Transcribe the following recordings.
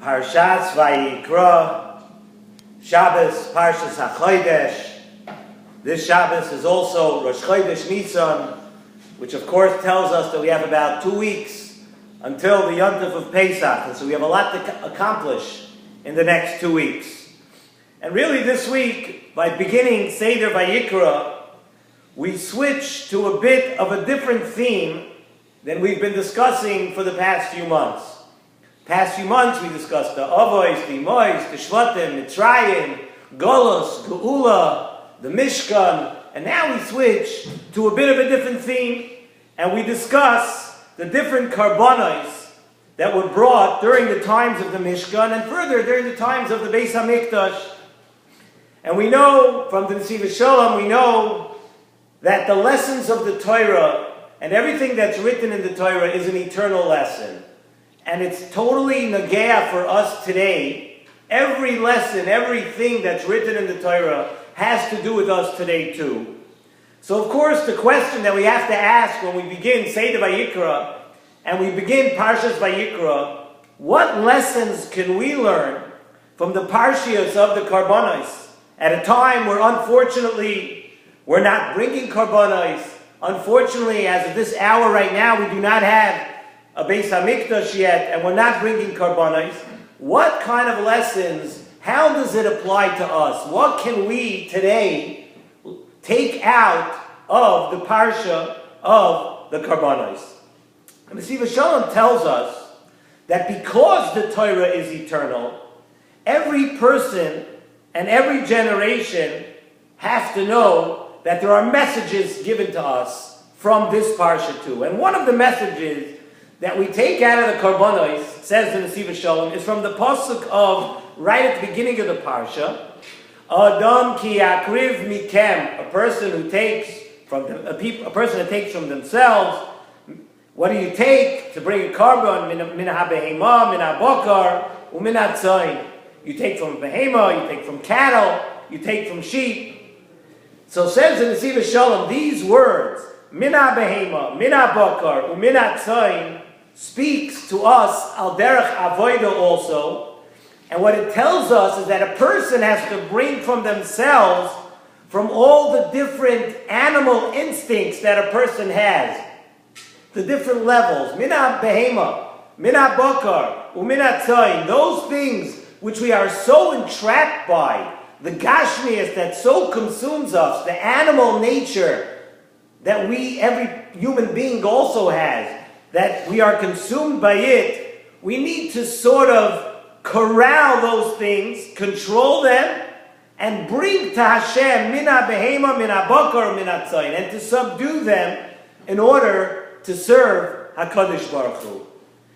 Parshas Vayikra, Shabbos, Parshas Hachodesh. This Shabbos is also Rosh Chodesh Nisan, which of course tells us that we have about 2 weeks until the Yontif of Pesach, and so we have a lot to accomplish in the next 2 weeks. And really this week, by beginning Seder Vayikra, we switch to a bit of a different theme than we've been discussing for the past few months. Past few months we discussed the Avos, the Mois, the Shvatim, Mitzrayim, Golos, Geula, the Mishkan, and now we switch to a bit of a different theme, and we discuss the different karbanos that were brought during the times of the Mishkan and further during the times of the Beis HaMikdash. And we know from the Nesivos Shalom, we know that the lessons of the Torah and everything that's written in the Torah is an eternal lesson. And it's totally nagea for us today. Every lesson, everything that's written in the Torah has to do with us today too. So of course the question that we have to ask when we begin Seder Vayikra and we begin Parshas Vayikra, what lessons can we learn from the Parshias of the Karbanos at a time where unfortunately we're not bringing Karbanos. Unfortunately, as of this hour right now, we do not have a Beis HaMikdash yet, and we're not bringing Karbanos. What kind of lessons, how does it apply to us? What can we today take out of the Parsha of the Karbanos? And Nesivos Shalom tells us that because the Torah is eternal, every person and every generation has to know that there are messages given to us from this Parsha too. And one of the messages that we take out of the Karbanos, says the Nesivos Shalom, is from the pasuk of right at the beginning of the Parsha, Adam ki yakriv mikem, a person who takes from a person who takes from themselves. What do you take to bring a karban? Min ha-behema, min ha-bakar, u'min ha-tzayin. You take from behema, you take from cattle, you take from sheep. So says the Nesivos Shalom, these words, min ha-behema, min ha-bakar, u'min ha-tzayin, speaks to us al derech avoida also. And what it tells us is that a person has to bring from themselves, from all the different animal instincts that a person has, the different levels, min ha-behema, min ha-bakar, u'min ha-tzayin, those things which we are so entrapped by, the gashmias that so consumes us, the animal nature that every human being also has, that we are consumed by it, we need to sort of corral those things, control them, and bring to Hashem min ha-behema, min ha-bakar, min ha-tzayin, and to subdue them in order to serve HaKadosh Baruch Hu.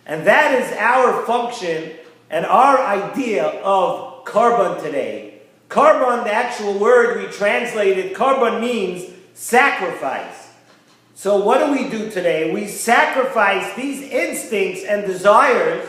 And that is our function and our idea of karban today. Karban, the actual word we translated, karban means sacrifice. So what do we do today? We sacrifice these instincts and desires,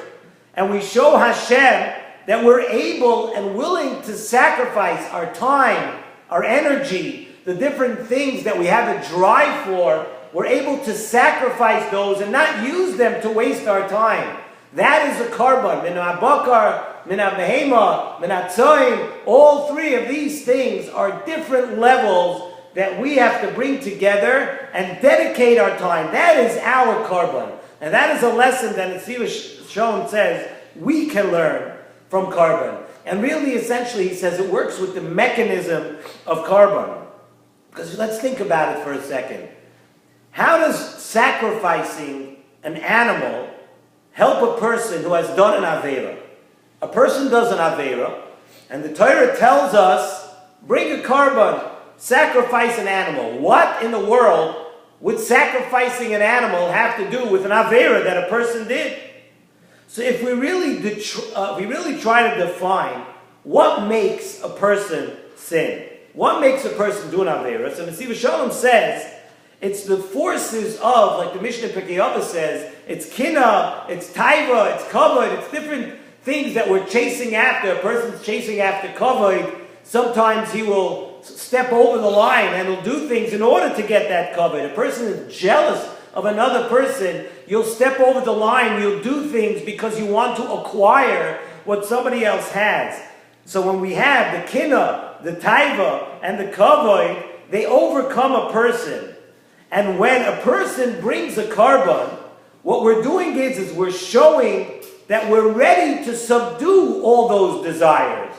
and we show Hashem that we're able and willing to sacrifice our time, our energy, the different things that we have a drive for. We're able to sacrifice those and not use them to waste our time. That is a karban. Min ha-bakar, min ha-behema, min ha-tzayin. All three of these things are different levels that we have to bring together and dedicate our time. That is our karban. And that is a lesson that Nesivos Shalom says we can learn from karban. And really, essentially, he says it works with the mechanism of karban. Because let's think about it for a second. How does sacrificing an animal help a person who has done an Aveira? A person does an Aveira, and the Torah tells us, bring a karban, sacrifice an animal. What in the world would sacrificing an animal have to do with an Aveira that a person did? So if we really try to define what makes a person sin, what makes a person do an Aveira, so Nesivos Shalom says, it's the forces of, like the Mishnah Pirkei Avos says, it's kina, it's taiva, it's kavod, it's different things that we're chasing after. A person's chasing after kavod. Sometimes he will step over the line and will do things in order to get that kavod. A person is jealous of another person. You'll step over the line, you'll do things because you want to acquire what somebody else has. So when we have the kinna, the taiva, and the kavod, they overcome a person. And when a person brings a korban, what we're doing is we're showing that we're ready to subdue all those desires.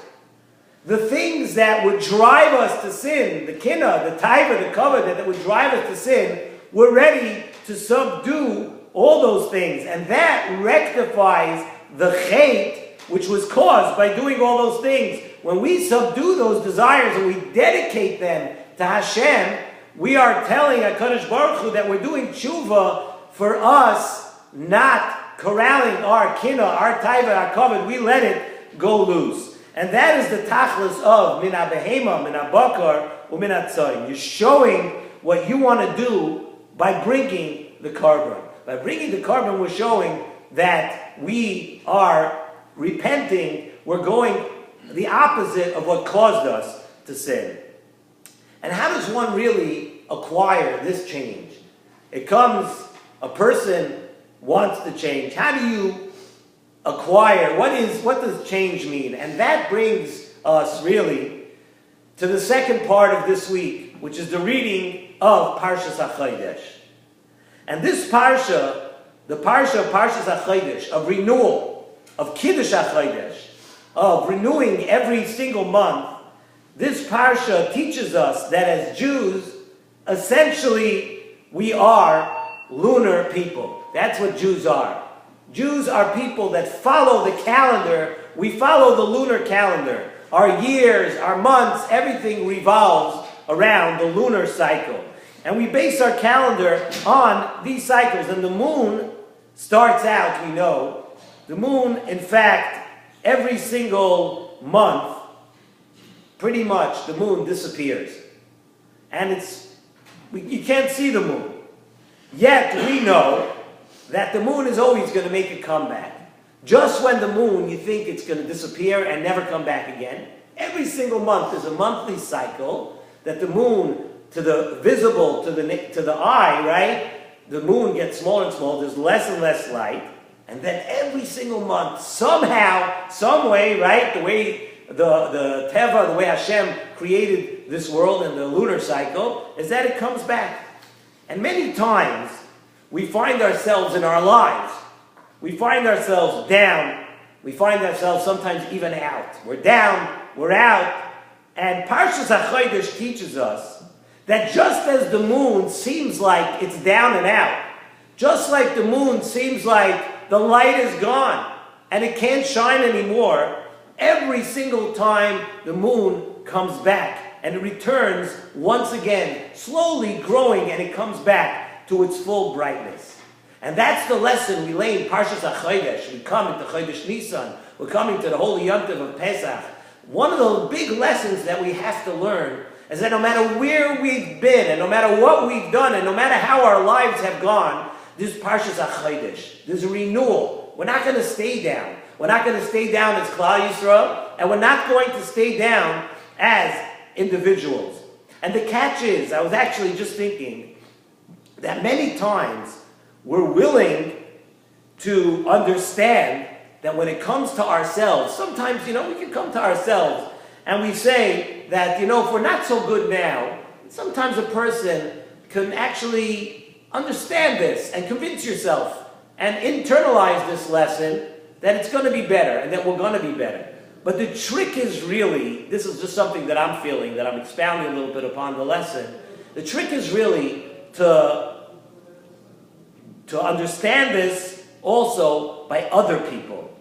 The things that would drive us to sin, the kinna, the taiva, the kavod, that would drive us to sin, we're ready to subdue all those things. And that rectifies the hate which was caused by doing all those things. When we subdue those desires and we dedicate them to Hashem, we are telling HaKadosh Baruch Hu that we're doing tshuva for us, not corralling our kinna, our taiva, our kavod. We let it go loose. And that is the tachlis of min ha-behema, min ha-bakar, or min ha-tzoyin. You're showing what you want to do by bringing the korban. By bringing the korban, we're showing that we are repenting. We're going the opposite of what caused us to sin. And how does one really acquire this change? It comes, a person wants to change. How do you acquire? What does change mean? And that brings us really to the second part of this week, which is the reading of Parshas Hachodesh. And this parsha, the parsha of Parshas Hachodesh, of renewal, of Kiddush Hachodesh, of renewing every single month, this parsha teaches us that as Jews, essentially, we are lunar people. That's what Jews are. Jews are people that follow the calendar. We follow the lunar calendar. Our years, our months, everything revolves around the lunar cycle. And we base our calendar on these cycles. And the moon starts out, we know, the moon, in fact, every single month, pretty much the moon disappears. And you can't see the moon. Yet we know that the moon is always going to make a comeback. Just when the moon, you think it's going to disappear and never come back again, every single month is a monthly cycle that the moon, to the visible, to the eye, right? The moon gets smaller and smaller, there's less and less light, and then every single month, somehow, some way, right? The way the Teva, the way Hashem created this world and the lunar cycle, is that it comes back. And many times, we find ourselves in our lives, we find ourselves down, we find ourselves sometimes even out. We're down, we're out, and Parshas HaChodesh teaches us that just as the moon seems like it's down and out, just like the moon seems like the light is gone and it can't shine anymore, every single time the moon comes back and it returns once again, slowly growing, and it comes back to its full brightness. And that's the lesson we lay in Parshas HaChodesh. We come into Chodesh Nisan. We're coming to the Holy Yom Tov of Pesach. One of the big lessons that we have to learn is that no matter where we've been, and no matter what we've done, and no matter how our lives have gone, this Parshas HaChodesh, there's a renewal. We're not going to stay down. We're not going to stay down as Klal Yisrael, and we're not going to stay down as individuals. And the catch is, I was actually just thinking that many times we're willing to understand that when it comes to ourselves, sometimes, we can come to ourselves and we say that, if we're not so good now, sometimes a person can actually understand this and convince yourself and internalize this lesson that it's going to be better and that we're going to be better. But the trick is really, this is just something that I'm feeling, that I'm expounding a little bit upon the lesson. The trick is really to understand this also by other people.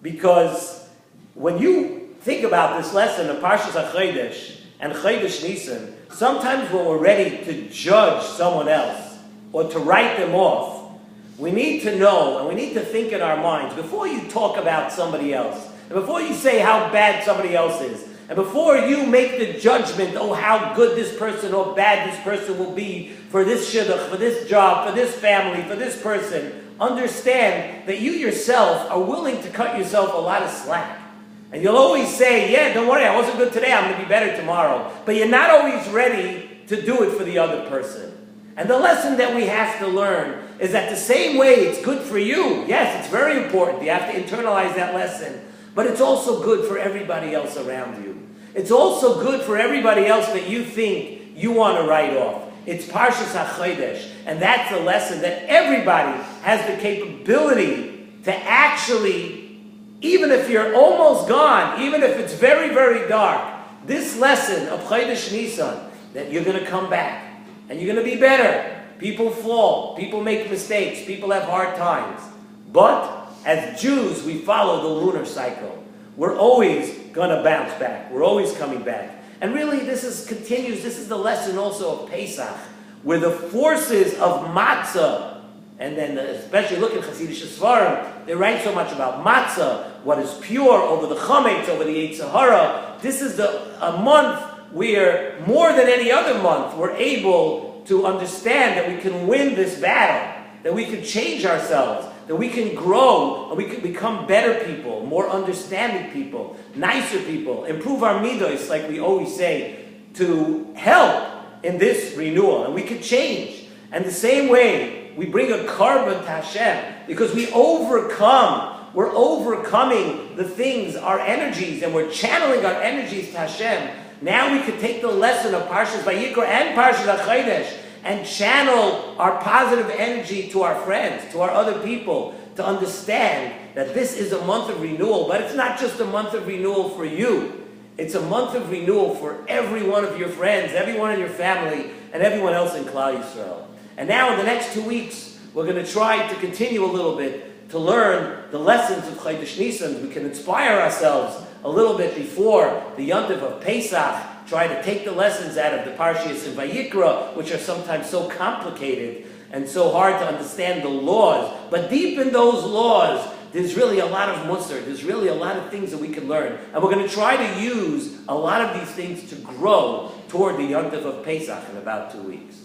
Because when you think about this lesson of Parshas HaChodesh and Chodesh Nisan, sometimes when we're ready to judge someone else or to write them off, we need to know and we need to think in our minds, before you talk about somebody else, and before you say how bad somebody else is, and before you make the judgment, how good this person or bad this person will be for this shidduch, for this job, for this family, for this person, understand that you yourself are willing to cut yourself a lot of slack. And you'll always say, yeah, don't worry, I wasn't good today, I'm going to be better tomorrow. But you're not always ready to do it for the other person. And the lesson that we have to learn is that the same way it's good for you, yes, it's very important, you have to internalize that lesson. But it's also good for everybody else around you. It's also good for everybody else that you think you want to write off. It's Parshas Hachodesh, and that's the lesson that everybody has the capability to actually, even if you're almost gone, even if it's very, very dark, this lesson of Chodesh Nisan, that you're going to come back, and you're going to be better. People fall, people make mistakes, people have hard times. But as Jews, we follow the lunar cycle. We're always going to bounce back. We're always coming back. And really, this is the lesson also of Pesach, where the forces of matzah, and then especially look at Hasidic Svarim, they write so much about matzah, what is pure, over the chametz, over the Yetzer Hara. This is a month where, more than any other month, we're able to understand that we can win this battle, that we can change ourselves, that we can grow, and we can become better people, more understanding people, nicer people, improve our midos, like we always say, to help in this renewal. And we can change. And the same way, we bring a carbon to Hashem, because we're overcoming the things, our energies, and we're channeling our energies to Hashem. Now we can take the lesson of Parshas Vayikra and Parshas Hachodesh and channel our positive energy to our friends, to our other people, to understand that this is a month of renewal. But it's not just a month of renewal for you. It's a month of renewal for every one of your friends, everyone in your family, and everyone else in Klal Yisrael. And now in the next 2 weeks, we're going to try to continue a little bit to learn the lessons of Chodesh Nisan. We can inspire ourselves a little bit before the Yontif of Pesach, try to take the lessons out of the Parshas in Vayikra, which are sometimes so complicated and so hard to understand the laws. But deep in those laws, there's really a lot of musar. There's really a lot of things that we can learn. And we're going to try to use a lot of these things to grow toward the Yontif of Pesach in about 2 weeks.